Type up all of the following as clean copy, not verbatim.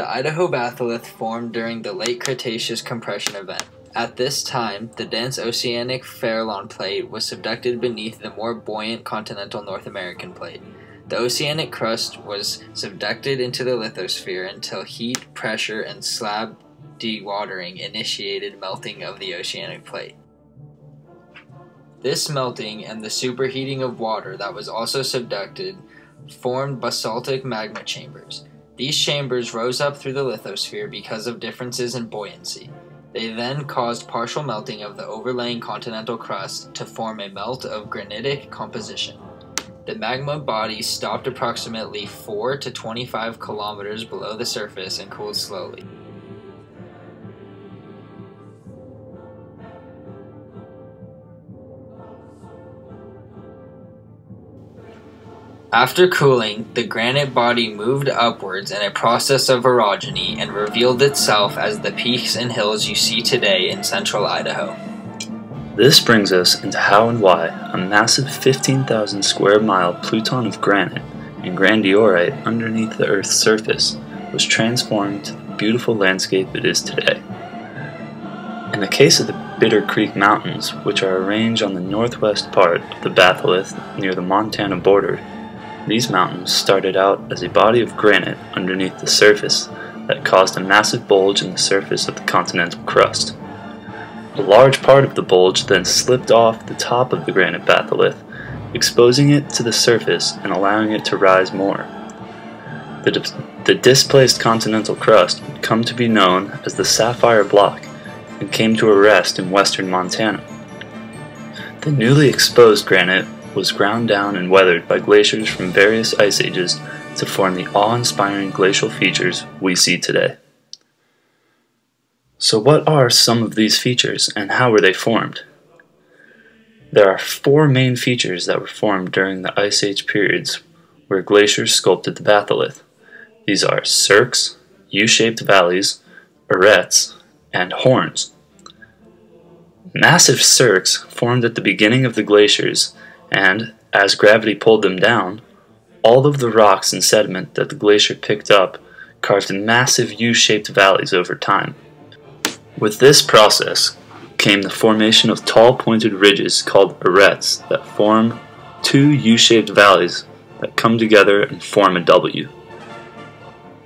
The Idaho Batholith formed during the late Cretaceous compression event. At this time, the dense oceanic Farallon plate was subducted beneath the more buoyant continental North American plate. The oceanic crust was subducted into the lithosphere until heat, pressure, and slab dewatering initiated melting of the oceanic plate. This melting and the superheating of water that was also subducted formed basaltic magma chambers. These chambers rose up through the lithosphere because of differences in buoyancy. They then caused partial melting of the overlying continental crust to form a melt of granitic composition. The magma body stopped approximately 4 to 25 kilometers below the surface and cooled slowly. After cooling, the granite body moved upwards in a process of orogeny and revealed itself as the peaks and hills you see today in central Idaho. This brings us into how and why a massive 15,000 square mile pluton of granite and grandiorite underneath the Earth's surface was transformed to the beautiful landscape it is today. In the case of the Bitter Creek Mountains, which are arranged on the northwest part of the Batholith near the Montana border, these mountains started out as a body of granite underneath the surface that caused a massive bulge in the surface of the continental crust. A large part of the bulge then slipped off the top of the granite batholith, exposing it to the surface and allowing it to rise more. The displaced continental crust would come to be known as the Sapphire Block and came to a rest in western Montana. The newly exposed granite was ground down and weathered by glaciers from various ice ages to form the awe-inspiring glacial features we see today. So what are some of these features and how were they formed? There are 4 main features that were formed during the Ice Age periods where glaciers sculpted the batholith. These are cirques, U-shaped valleys, arêtes, and horns. Massive cirques formed at the beginning of the glaciers, and, as gravity pulled them down, all of the rocks and sediment that the glacier picked up carved massive U-shaped valleys over time. With this process came the formation of tall pointed ridges called arêtes that form 2 U-shaped valleys that come together and form a W.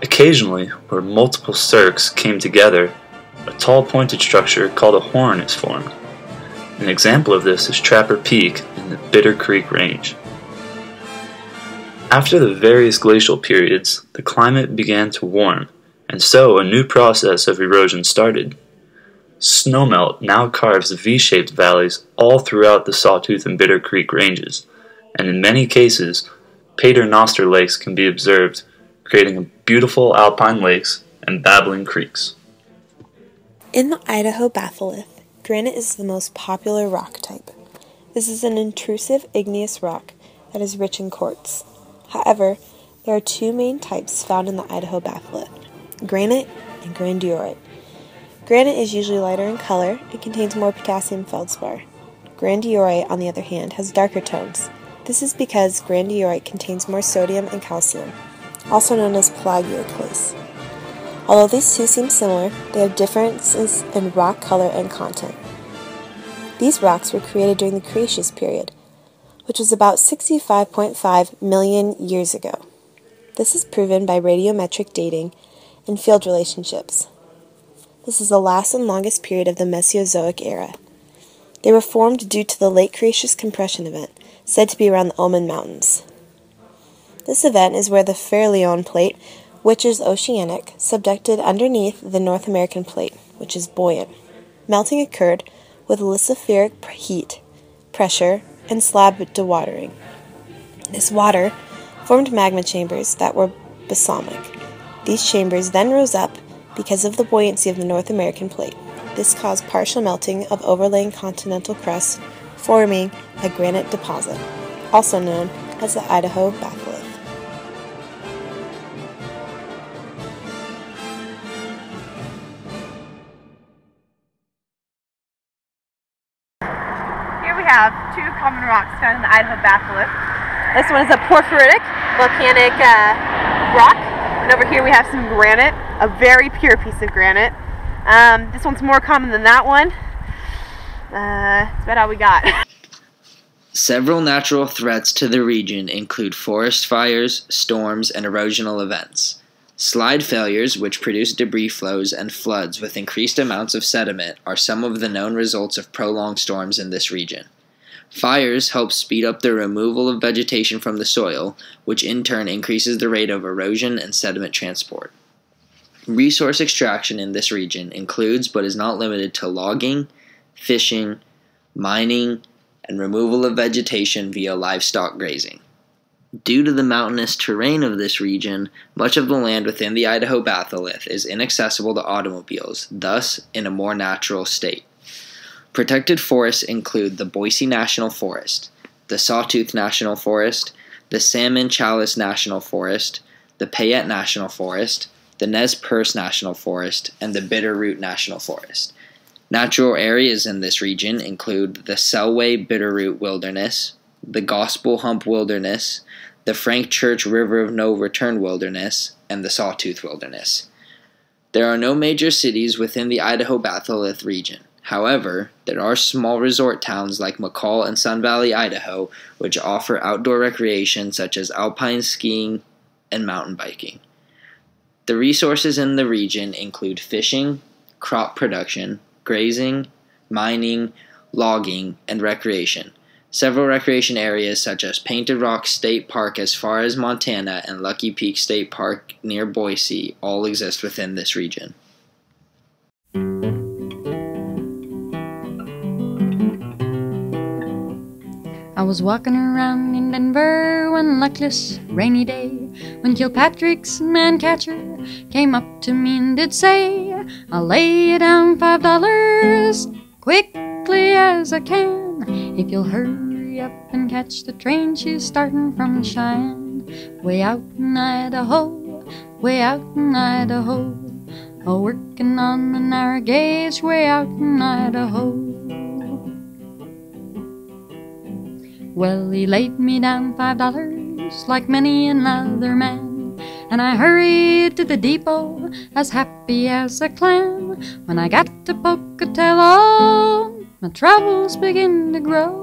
Occasionally, where multiple cirques came together, a tall pointed structure called a horn is formed. An example of this is Trapper Peak in the Bitter Creek Range. After the various glacial periods, the climate began to warm, and so a new process of erosion started. Snowmelt now carves V-shaped valleys all throughout the Sawtooth and Bitter Creek ranges, and in many cases, paternoster lakes can be observed, creating beautiful alpine lakes and babbling creeks. In the Idaho Batholith, granite is the most popular rock type. This is an intrusive igneous rock that is rich in quartz. However, there are 2 main types found in the Idaho Batholith: granite and grandiorite. Granite is usually lighter in color and contains more potassium feldspar. Grandiorite, on the other hand, has darker tones. This is because grandiorite contains more sodium and calcium, also known as plagioclase. Although these 2 seem similar, they have differences in rock color and content. These rocks were created during the Cretaceous period, which was about 65.5 million years ago. This is proven by radiometric dating and field relationships. This is the last and longest period of the Mesozoic era. They were formed due to the late Cretaceous compression event, said to be around the Oman Mountains. This event is where the Farallon plate, which is oceanic, subducted underneath the North American plate, which is buoyant. Melting occurred with lithospheric heat, pressure, and slab dewatering. This water formed magma chambers that were basaltic. These chambers then rose up because of the buoyancy of the North American plate. This caused partial melting of overlying continental crust, forming a granite deposit, also known as the Idaho Batholith. Here we have 2 common rocks found in the Idaho Batholith. This one is a porphyritic volcanic rock, And over here we have some granite, a very pure piece of granite. This one's more common than that one. That's about all we got. Several natural threats to the region include forest fires, storms, and erosional events. Slide failures, which produce debris flows, and floods with increased amounts of sediment are some of the known results of prolonged storms in this region. Fires help speed up the removal of vegetation from the soil, which in turn increases the rate of erosion and sediment transport. Resource extraction in this region includes but is not limited to logging, fishing, mining, and removal of vegetation via livestock grazing. Due to the mountainous terrain of this region, much of the land within the Idaho Batholith is inaccessible to automobiles, thus in a more natural state. Protected forests include the Boise National Forest, the Sawtooth National Forest, the Salmon Chalice National Forest, the Payette National Forest, the Nez Perce National Forest, and the Bitterroot National Forest. Natural areas in this region include the Selway Bitterroot Wilderness, the Gospel Hump Wilderness, the Frank Church River of No Return Wilderness, and the Sawtooth Wilderness. There are no major cities within the Idaho Batholith region. However, there are small resort towns like McCall and Sun Valley, Idaho, which offer outdoor recreation such as alpine skiing and mountain biking. The resources in the region include fishing, crop production, grazing, mining, logging, and recreation. Several recreation areas such as Painted Rock State Park as far as Montana and Lucky Peak State Park near Boise all exist within this region. I was walking around in Denver one luckless rainy day when Kilpatrick's man catcher came up to me and did say, "I'll lay you down $5 quickly as I can if you'll hurry up and catch the train. She's starting from Cheyenne, way out in Idaho, way out in Idaho, working on the narrow gauge way out in Idaho." Well, he laid me down $5 like many another man, and I hurried to the depot as happy as a clam. When I got to Pocatello, my troubles began to grow.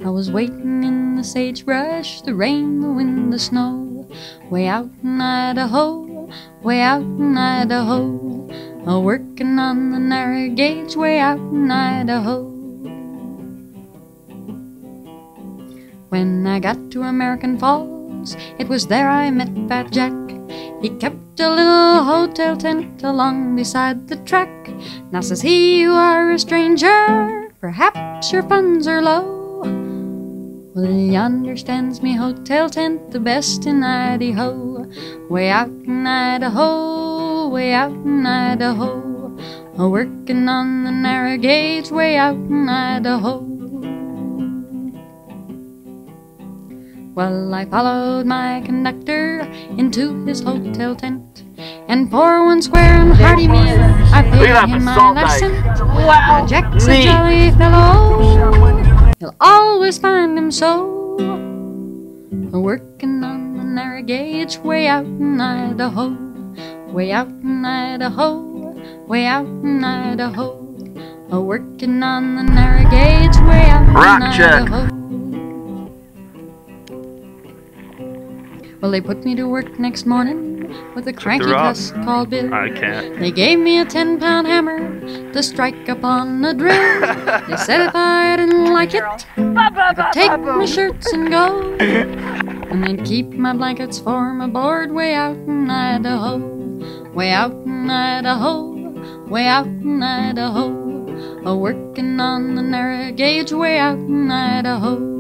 I was waiting in the sagebrush, the rain, the wind, the snow, way out in Idaho, way out in Idaho, working on the narrow gauge way out in Idaho. When I got to American Falls, it was there I met Fat Jack. He kept a little hotel tent along beside the track. Now says he, "You are a stranger, perhaps your funds are low." Well, yonder stands me hotel tent, the best in Idaho, way out in Idaho, way out in Idaho, working on the narrow gauge way out in Idaho. Well, I followed my conductor into his hotel tent, and for one square and hearty meal I paid him my last cent. Wow. Jack's a jolly fellow, you'll always find him so, working on the narrow gauge way out in Idaho, way out in Idaho, way out in Idaho, working on the narrow gauge way out in Idaho. Well, they put me to work next morning with a cranky cuss called Bill. I can't. They gave me a 10-pound hammer to strike upon the drill. They said if I didn't like it, I could take my shirts and go. And they'd keep my blankets for my board way out in Idaho, way out in Idaho, way out in Idaho, working on the narrow gauge way out in Idaho.